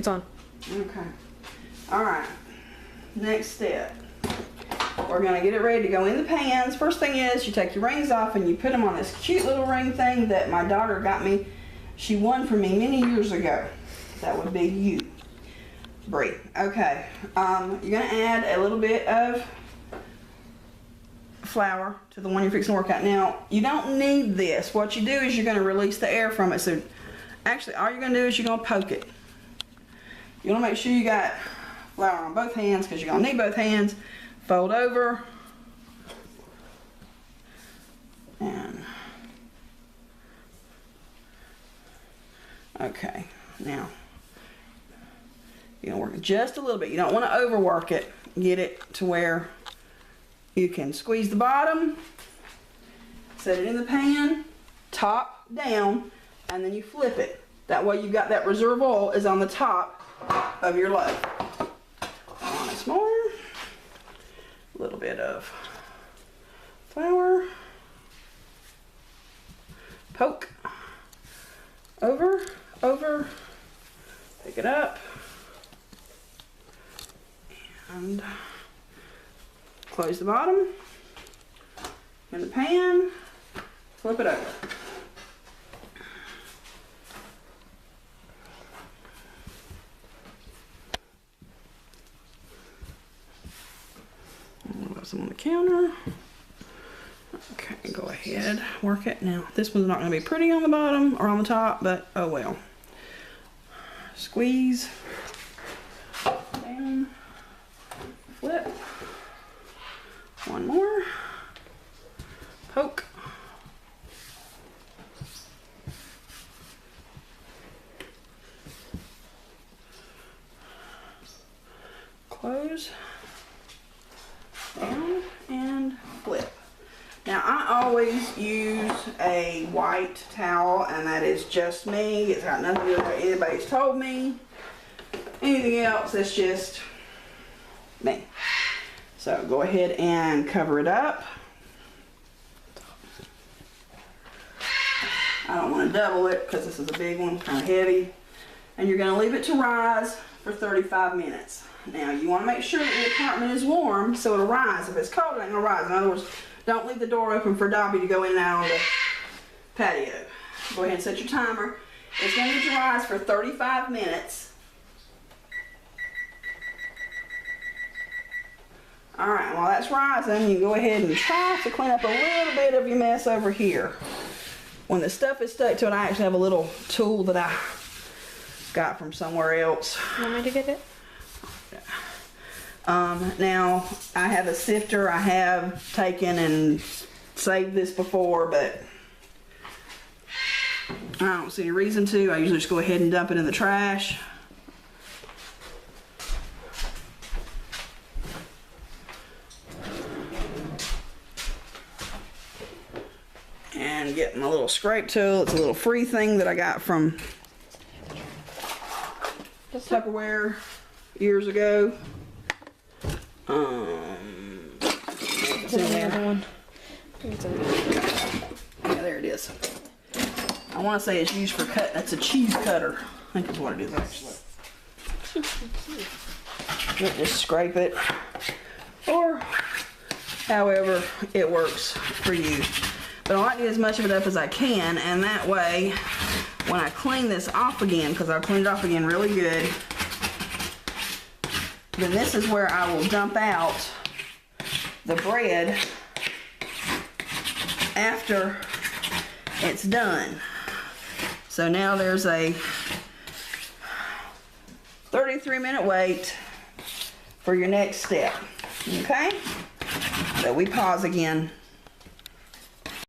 It's on. Okay. All right. Next step. We're gonna get it ready to go in the pans. First thing is you take your rings off and you put them on this cute little ring thing that my daughter got me. She won for me many years ago. That would be you, Bree. Okay. You're gonna add a little bit of flour to the one you're fixing to work out. Now, you don't need this. What you do is you're gonna release the air from it. So actually all you're gonna do is you're gonna poke it. You wanna make sure you got flour on both hands because you're gonna need both hands. Fold over. And okay, now you're gonna work it just a little bit. You don't want to overwork it. Get it to where you can squeeze the bottom, set it in the pan, top down, and then you flip it. That way you've got that reserve oil is on the top of your loaf. Once more. A little bit of flour. Poke. Over, over. Pick it up. And close the bottom in the pan, flip it over. Put some on the counter. Okay, go ahead, work it. Now, this one's not going to be pretty on the bottom or on the top, but oh well. Squeeze, down, flip. One more. Poke. Close. Down and flip. Now I always use a white towel, and that is just me. It's got nothing to do with what anybody's told me. Anything else, it's just me. So go ahead and cover it up. I don't want to double it because this is a big one, kind of heavy. And you're going to leave it to rise for 35 minutes. Now you want to make sure that the apartment is warm so it'll rise. If it's cold, it ain't going to rise. In other words, don't leave the door open for Dobby to go in and out on the patio. Go ahead and set your timer. It's going to rise for 35 minutes. Alright, while that's rising, you go ahead and try to clean up a little bit of your mess over here. When the stuff is stuck to it, I actually have a little tool that I got from somewhere else. You want me to get it? Now, I have a sifter. I have taken and saved this before, but I don't see any reason to. I usually just go ahead and dump it in the trash. And get my little scrape tool. It's a little free thing that I got from Tupperware years ago. It's in there. One. Yeah, there it is. I want to say it's used for cut. That's a cheese cutter. I think is what it is actually. Just scrape it, or however it works for you. But I like to get as much of it up as I can, and that way, when I clean this off again, because I cleaned it off again really good, then this is where I will dump out the bread after it's done. So now there's a 33-minute wait for your next step. Okay? So we pause again